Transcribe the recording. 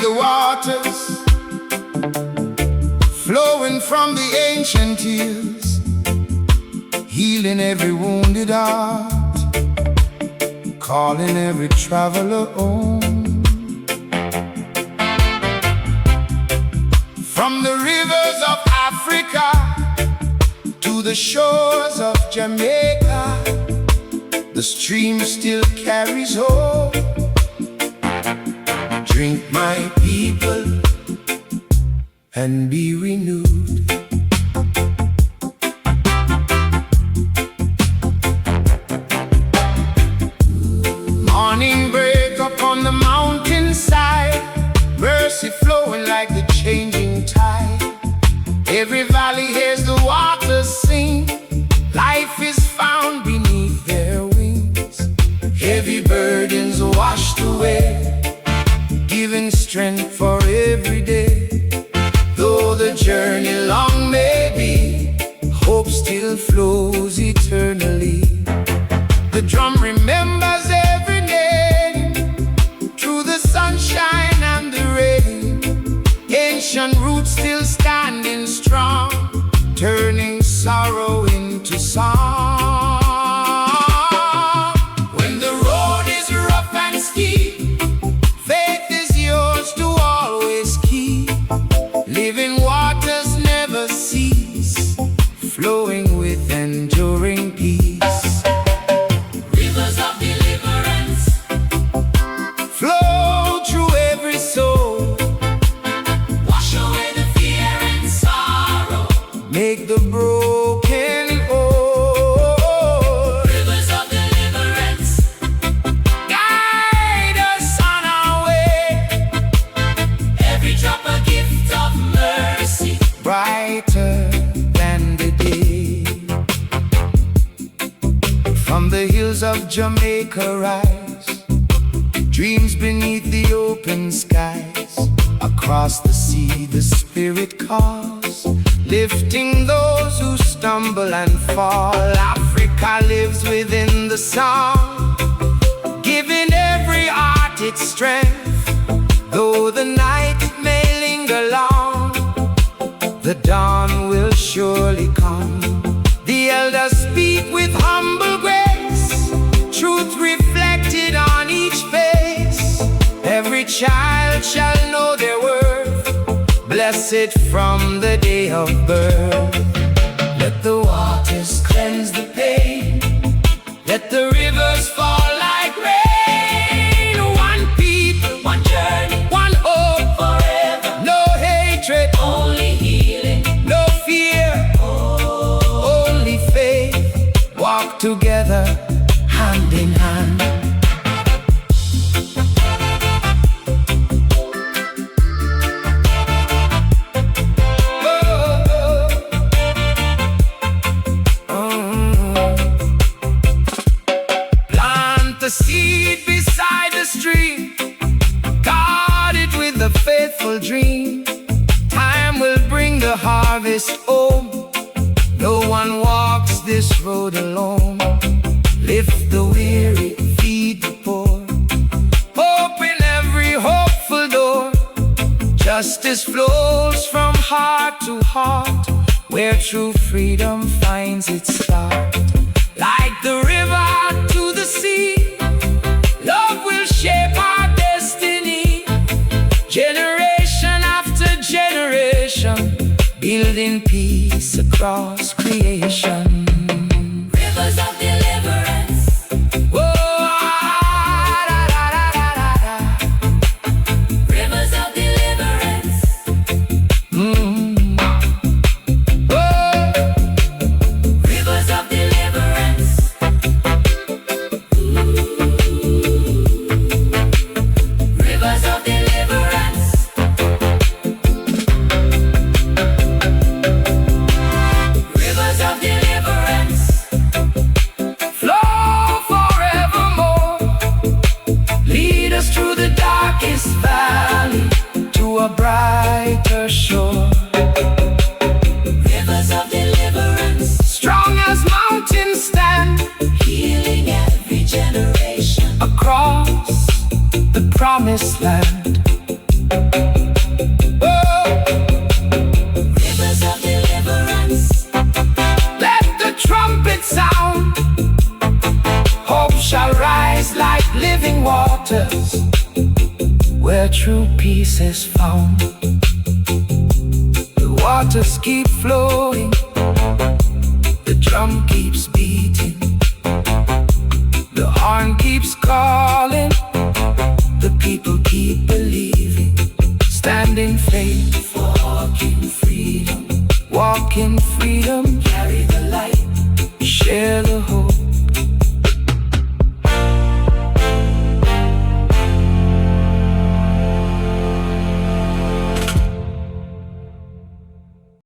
the waters flowing from the ancient hills, healing every wounded heart, calling every traveler home. From the rivers of Africa to the shores of Jamaica, the stream still carries hope. Drink, my people, and be renewed. Morning break upon the mountainside, mercy flowing like the changing tide. Every valley hears the waters sing, life is found beneath their wings. Heavy burdens washed away, giving strength for every day. Though the journey long may be, hope still flows eternally. The drum remembers every name, through the sunshine and the rain. Ancient roots still standing strong, turning sorrow into song. When the road is rough and steep, faith is yours to always keep. Living waters never cease, flowing with enduring peace. Rivers of deliverance Flow through every soul, wash away the fear and sorrow. make the broken whole. Rivers of deliverance Guide us on our way, every drop a gift of mercy. brighter than the day. From the hills of Jamaica rise, dreams beneath the open skies. Across the sea the Spirit calls, lifting those who stumble and fall. Africa lives within the song, giving every heart its strength. Though the night may linger long, the dawn will surely come. The elders speak with humble grace, truth reflected on each face. Every child shall know their worth, blessed from the day of birth. Let the waters cleanse the pain, let the rivers fall like rain. One people, One journey one hope, forever, no hatred, only healing. no fear, only faith. Walk together, hand in hand. Plant the seed beside the stream, guard it with a faithful dream. Time will bring the harvest home, no one walks this road alone. Lift the weary, feed the poor, open every hopeful door. Justice flows from heart to heart, where true freedom finds its start. Like the river to the sea, love will shape our destiny. Generation after generation, building peace across creation. Rivers of deliverance rivers of deliverance rivers of deliverance rivers of deliverance rivers of deliverance Flow forevermore, lead us through the darkest valley to a brighter shore. rivers of deliverance Strong as mountains stand healing every generation. across the promised land. true peace is found. The waters keep flowing, the drum keeps beating, the horn keeps calling, the people keep believing. Stand in faith, walk in freedom, walk in freedom. Carry the light, share the hope,